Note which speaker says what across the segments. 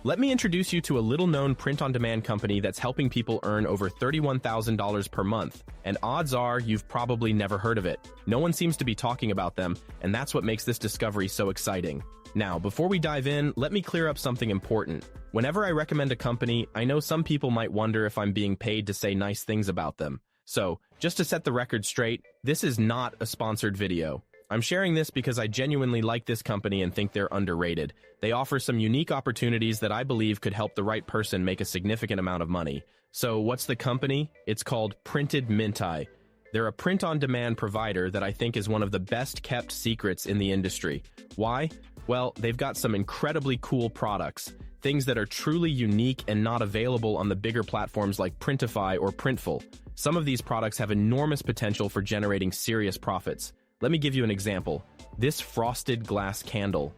Speaker 1: Let me introduce you to a little-known print-on-demand company that's helping people earn over $31,000 per month, and odds are you've probably never heard of it. No one seems to be talking about them, and that's what makes this discovery so exciting. Now, before we dive in, let me clear up something important. Whenever I recommend a company, I know some people might wonder if I'm being paid to say nice things about them. So, just to set the record straight, this is not a sponsored video. I'm sharing this because I genuinely like this company and think they're underrated. They offer some unique opportunities that I believe could help the right person make a significant amount of money. So what's the company? It's called Printed Mintai. They're a print-on-demand provider that I think is one of the best-kept secrets in the industry. Why? Well, they've got some incredibly cool products, things that are truly unique and not available on the bigger platforms like Printify or Printful. Some of these products have enormous potential for generating serious profits. Let me give you an example. This frosted glass candle.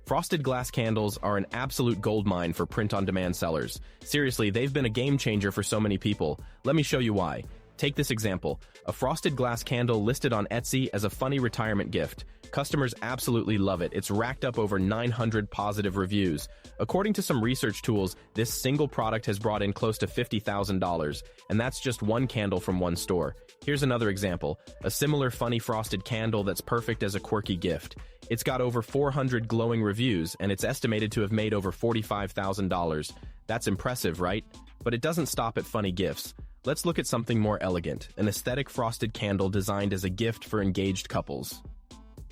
Speaker 1: Frosted glass candles are an absolute goldmine for print-on-demand sellers. Seriously, they've been a game changer for so many people. Let me show you why. Take this example. A frosted glass candle listed on Etsy as a funny retirement gift. Customers absolutely love it. It's racked up over 900 positive reviews. According to some research tools, this single product has brought in close to $50,000, and that's just one candle from one store. Here's another example, a similar funny frosted candle that's perfect as a quirky gift. It's got over 400 glowing reviews, and it's estimated to have made over $45,000. That's impressive, right? But it doesn't stop at funny gifts. Let's look at something more elegant, an aesthetic frosted candle designed as a gift for engaged couples.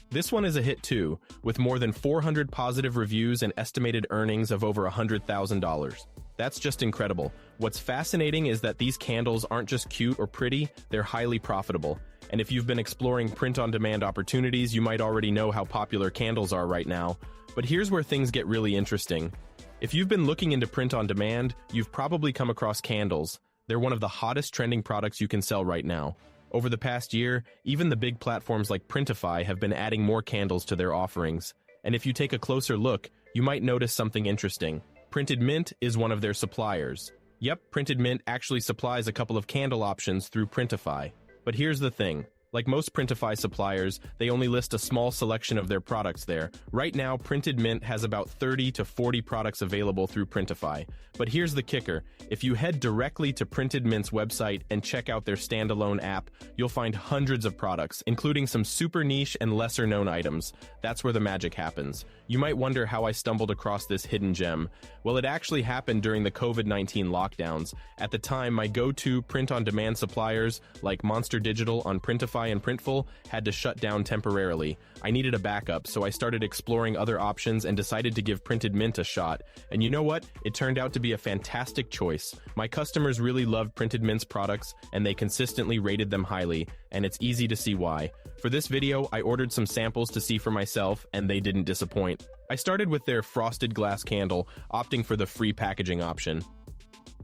Speaker 1: This one is a hit too, with more than 400 positive reviews and estimated earnings of over $100,000. That's just incredible. What's fascinating is that these candles aren't just cute or pretty, they're highly profitable. And if you've been exploring print-on-demand opportunities, you might already know how popular candles are right now. But here's where things get really interesting. If you've been looking into print-on-demand, you've probably come across candles. They're one of the hottest trending products you can sell right now. Over the past year, even the big platforms like Printify have been adding more candles to their offerings. And if you take a closer look, you might notice something interesting. Printed Mint is one of their suppliers. Yep, Printed Mint actually supplies a couple of candle options through Printify. But here's the thing. Like most Printify suppliers, they only list a small selection of their products there. Right now, Printed Mint has about 30 to 40 products available through Printify. But here's the kicker. If you head directly to Printed Mint's website and check out their standalone app, you'll find hundreds of products, including some super niche and lesser-known items. That's where the magic happens. You might wonder how I stumbled across this hidden gem. Well, it actually happened during the COVID-19 lockdowns. At the time, my go-to print-on-demand suppliers, like Monster Digital on Printify and Printful, had to shut down temporarily. I needed a backup, so I started exploring other options and decided to give Printed Mint a shot. And you know what? It turned out to be a fantastic choice. My customers really loved Printed Mint's products, and they consistently rated them highly, and it's easy to see why. For this video, I ordered some samples to see for myself, and they didn't disappoint. I started with their frosted glass candle, opting for the free packaging option.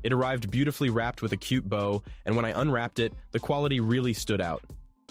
Speaker 1: It arrived beautifully wrapped with a cute bow, and when I unwrapped it, the quality really stood out.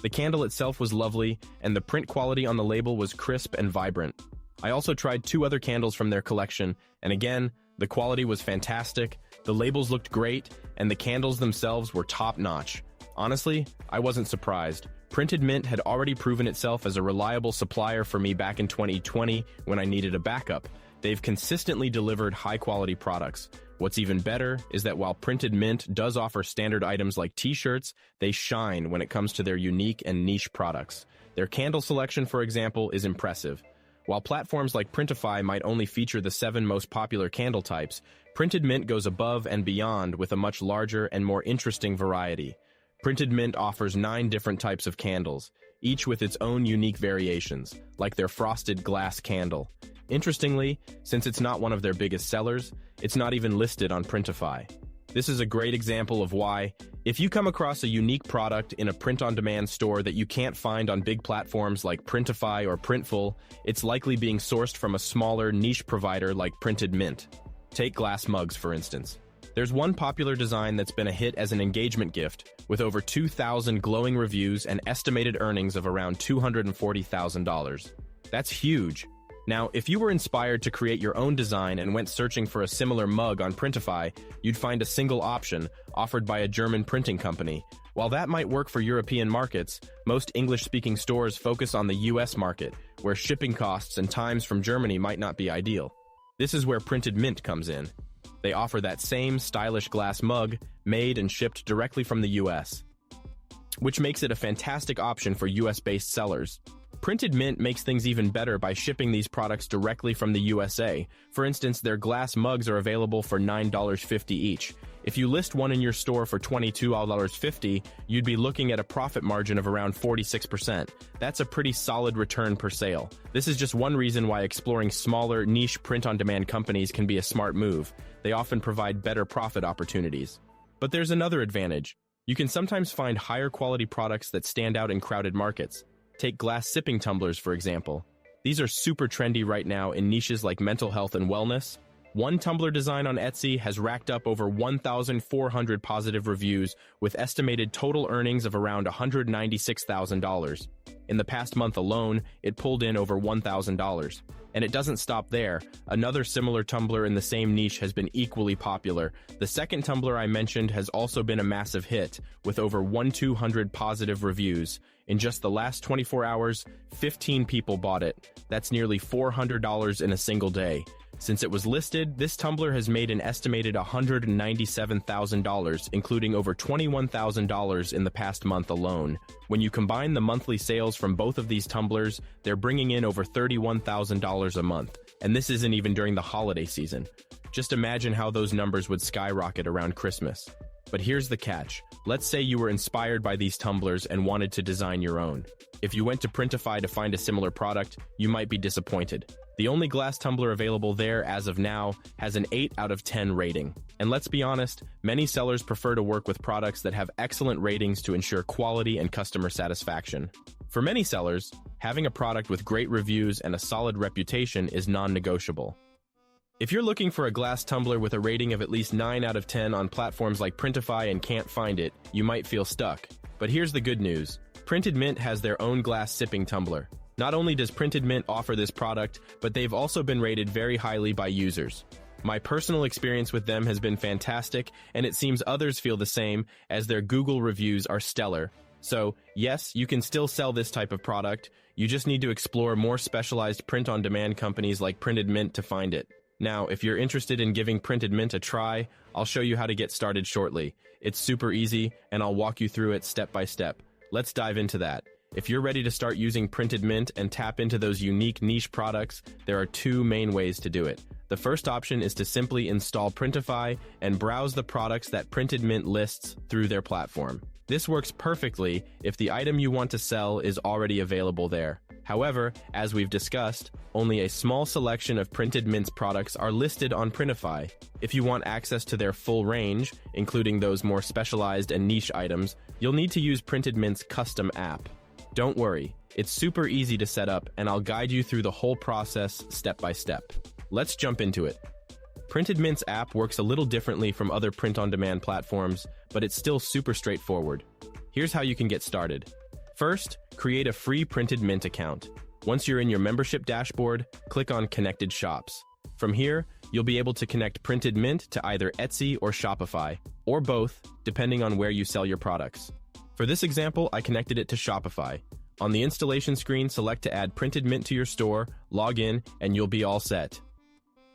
Speaker 1: The candle itself was lovely, and the print quality on the label was crisp and vibrant. I also tried 2 other candles from their collection, and again, the quality was fantastic, the labels looked great, and the candles themselves were top-notch. Honestly, I wasn't surprised. Printed Mint had already proven itself as a reliable supplier for me back in 2020 when I needed a backup. They've consistently delivered high-quality products. What's even better is that while Printed Mint does offer standard items like t-shirts, they shine when it comes to their unique and niche products. Their candle selection, for example, is impressive. While platforms like Printify might only feature the 7 most popular candle types, Printed Mint goes above and beyond with a much larger and more interesting variety. Printed Mint offers 9 different types of candles, each with its own unique variations, like their frosted glass candle. Interestingly, since it's not one of their biggest sellers, it's not even listed on Printify. This is a great example of why, if you come across a unique product in a print-on-demand store that you can't find on big platforms like Printify or Printful, it's likely being sourced from a smaller, niche provider like Printed Mint. Take glass mugs, for instance. There's one popular design that's been a hit as an engagement gift, with over 2,000 glowing reviews and estimated earnings of around $240,000. That's huge. Now, if you were inspired to create your own design and went searching for a similar mug on Printify, you'd find a single option, offered by a German printing company. While that might work for European markets, most English-speaking stores focus on the US market, where shipping costs and times from Germany might not be ideal. This is where Printed Mint comes in. They offer that same stylish glass mug, made and shipped directly from the US, which makes it a fantastic option for US-based sellers. Printed Mint makes things even better by shipping these products directly from the USA. For instance, their glass mugs are available for $9.50 each. If you list one in your store for $22.50, you'd be looking at a profit margin of around 46%. That's a pretty solid return per sale. This is just one reason why exploring smaller, niche print-on-demand companies can be a smart move. They often provide better profit opportunities. But there's another advantage. You can sometimes find higher quality products that stand out in crowded markets. Take glass sipping tumblers, for example. These are super trendy right now in niches like mental health and wellness. One tumbler design on Etsy has racked up over 1,400 positive reviews with estimated total earnings of around $196,000. In the past month alone, it pulled in over $1,000. And it doesn't stop there. Another similar tumbler in the same niche has been equally popular. The second tumbler I mentioned has also been a massive hit, with over 1,200 positive reviews. In just the last 24 hours, 15 people bought it. That's nearly $400 in a single day. Since it was listed, this tumbler has made an estimated $197,000, including over $21,000 in the past month alone. When you combine the monthly sales from both of these tumblers, they're bringing in over $31,000 a month. And this isn't even during the holiday season. Just imagine how those numbers would skyrocket around Christmas. But here's the catch. Let's say you were inspired by these tumblers and wanted to design your own. If you went to Printify to find a similar product, you might be disappointed. The only glass tumbler available there as of now has an 8 out of 10 rating. And let's be honest, many sellers prefer to work with products that have excellent ratings to ensure quality and customer satisfaction. For many sellers, having a product with great reviews and a solid reputation is non-negotiable. If you're looking for a glass tumbler with a rating of at least 9 out of 10 on platforms like Printify and can't find it, you might feel stuck. But here's the good news. Printed Mint has their own glass sipping tumbler. Not only does Printed Mint offer this product, but they've also been rated very highly by users. My personal experience with them has been fantastic, and it seems others feel the same, as their Google reviews are stellar. So, yes, you can still sell this type of product. You just need to explore more specialized print-on-demand companies like Printed Mint to find it. Now, if you're interested in giving Printed Mint a try, I'll show you how to get started shortly. It's super easy, and I'll walk you through it step by step. Let's dive into that. If you're ready to start using Printed Mint and tap into those unique niche products, there are two main ways to do it. The first option is to simply install Printify and browse the products that Printed Mint lists through their platform. This works perfectly if the item you want to sell is already available there. However, as we've discussed, only a small selection of Printed Mint's products are listed on Printify. If you want access to their full range, including those more specialized and niche items, you'll need to use Printed Mint's custom app. Don't worry, it's super easy to set up, and I'll guide you through the whole process step by step. Let's jump into it. Printed Mint's app works a little differently from other print-on-demand platforms, but it's still super straightforward. Here's how you can get started. First, create a free Printed Mint account. Once you're in your membership dashboard, click on Connected Shops. From here, you'll be able to connect Printed Mint to either Etsy or Shopify, or both, depending on where you sell your products. For this example, I connected it to Shopify. On the installation screen, select to add Printed Mint to your store, log in, and you'll be all set.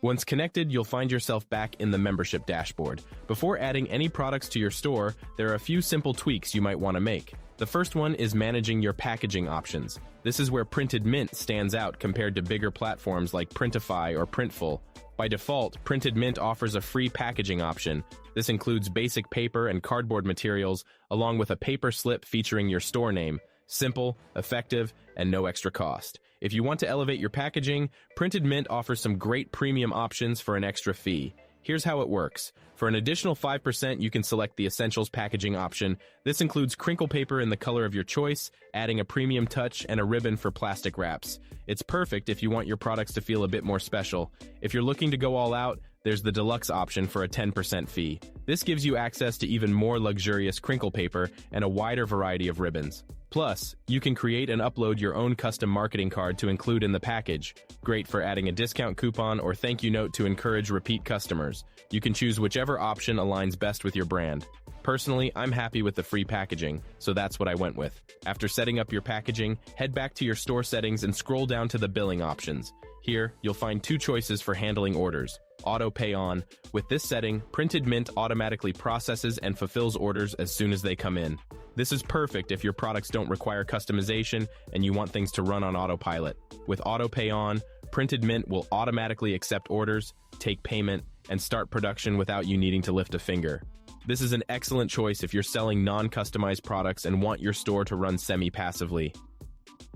Speaker 1: Once connected, you'll find yourself back in the membership dashboard. Before adding any products to your store, there are a few simple tweaks you might want to make. The first one is managing your packaging options. This is where Printed Mint stands out compared to bigger platforms like Printify or Printful. By default, Printed Mint offers a free packaging option. This includes basic paper and cardboard materials, along with a paper slip featuring your store name. Simple, effective, and no extra cost. If you want to elevate your packaging, Printed Mint offers some great premium options for an extra fee. Here's how it works. For an additional 5%, you can select the Essentials packaging option. This includes crinkle paper in the color of your choice, adding a premium touch and a ribbon for plastic wraps. It's perfect if you want your products to feel a bit more special. If you're looking to go all out, there's the Deluxe option for a 10% fee. This gives you access to even more luxurious crinkle paper and a wider variety of ribbons. Plus, you can create and upload your own custom marketing card to include in the package. Great for adding a discount coupon or thank you note to encourage repeat customers. You can choose whichever option aligns best with your brand. Personally, I'm happy with the free packaging, so that's what I went with. After setting up your packaging, head back to your store settings and scroll down to the billing options. Here, you'll find two choices for handling orders. Auto Pay On. With this setting, Printed Mint automatically processes and fulfills orders as soon as they come in. This is perfect if your products don't require customization and you want things to run on autopilot. With Auto Pay On, Printed Mint will automatically accept orders, take payment, and start production without you needing to lift a finger. This is an excellent choice if you're selling non-customized products and want your store to run semi-passively.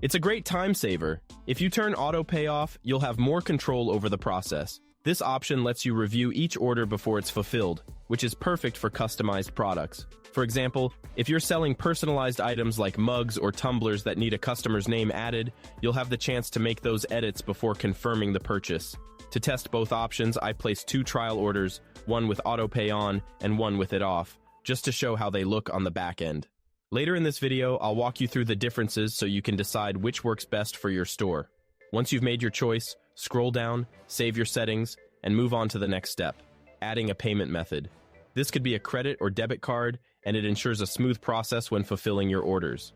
Speaker 1: It's a great time saver. If you turn Auto Pay off, you'll have more control over the process. This option lets you review each order before it's fulfilled, which is perfect for customized products. For example, if you're selling personalized items like mugs or tumblers that need a customer's name added, you'll have the chance to make those edits before confirming the purchase. To test both options, I placed 2 trial orders, one with Auto Pay On and one with it off, just to show how they look on the back end. Later in this video, I'll walk you through the differences so you can decide which works best for your store. Once you've made your choice, scroll down, save your settings, and move on to the next step, adding a payment method. This could be a credit or debit card, and it ensures a smooth process when fulfilling your orders.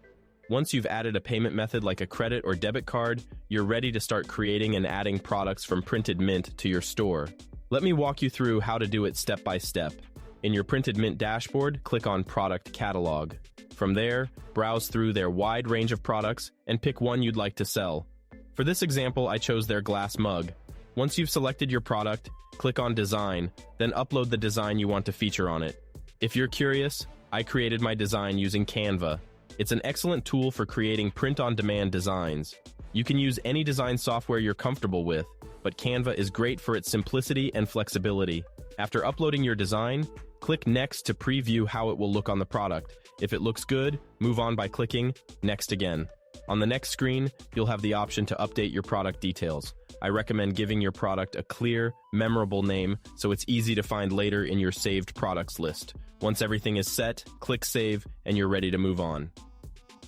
Speaker 1: Once you've added a payment method like a credit or debit card, you're ready to start creating and adding products from Printed Mint to your store. Let me walk you through how to do it step by step. In your Printed Mint dashboard, click on Product Catalog. From there, browse through their wide range of products and pick one you'd like to sell. For this example, I chose their glass mug. Once you've selected your product, click on Design, then upload the design you want to feature on it. If you're curious, I created my design using Canva. It's an excellent tool for creating print-on-demand designs. You can use any design software you're comfortable with, but Canva is great for its simplicity and flexibility. After uploading your design, click Next to preview how it will look on the product. If it looks good, move on by clicking Next again. On the next screen, you'll have the option to update your product details. I recommend giving your product a clear, memorable name so it's easy to find later in your saved products list. Once everything is set, click Save, and you're ready to move on.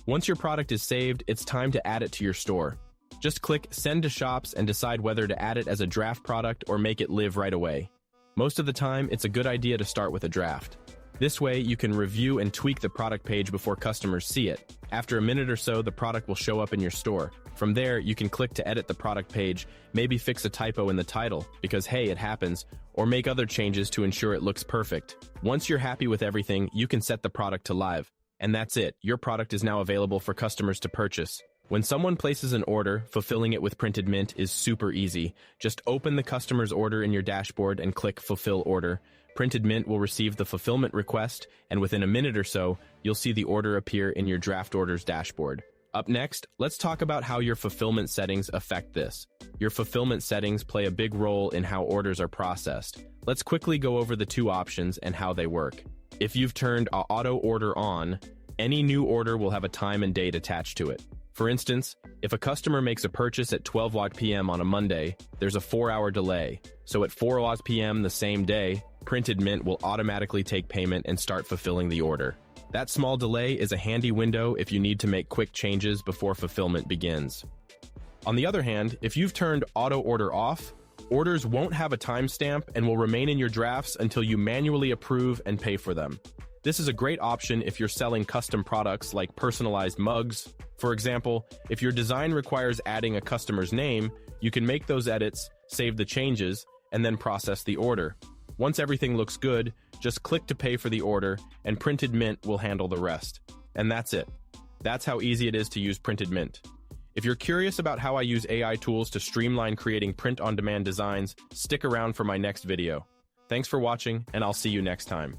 Speaker 1: Once your product is saved, it's time to add it to your store. Just click Send to Shops and decide whether to add it as a draft product or make it live right away. Most of the time, it's a good idea to start with a draft. This way, you can review and tweak the product page before customers see it. After a minute or so, the product will show up in your store. From there, you can click to edit the product page, maybe fix a typo in the title, because hey, it happens, or make other changes to ensure it looks perfect. Once you're happy with everything, you can set the product to live. And that's it, your product is now available for customers to purchase. When someone places an order, fulfilling it with Printed Mint is super easy. Just open the customer's order in your dashboard and click Fulfill Order. Printed Mint will receive the fulfillment request, and within a minute or so, you'll see the order appear in your draft orders dashboard. Up next, let's talk about how your fulfillment settings affect this. Your fulfillment settings play a big role in how orders are processed. Let's quickly go over the 2 options and how they work. If you've turned Auto Order on, any new order will have a time and date attached to it. For instance, if a customer makes a purchase at 12 p.m. on a Monday, there's a 4-hour delay. So at 4 p.m. the same day, Printed Mint will automatically take payment and start fulfilling the order. That small delay is a handy window if you need to make quick changes before fulfillment begins. On the other hand, if you've turned Auto Order off, orders won't have a timestamp and will remain in your drafts until you manually approve and pay for them. This is a great option if you're selling custom products like personalized mugs. For example, if your design requires adding a customer's name, you can make those edits, save the changes, and then process the order. Once everything looks good, just click to pay for the order, and Printed Mint will handle the rest. And that's it. That's how easy it is to use Printed Mint. If you're curious about how I use AI tools to streamline creating print-on-demand designs, stick around for my next video. Thanks for watching, and I'll see you next time.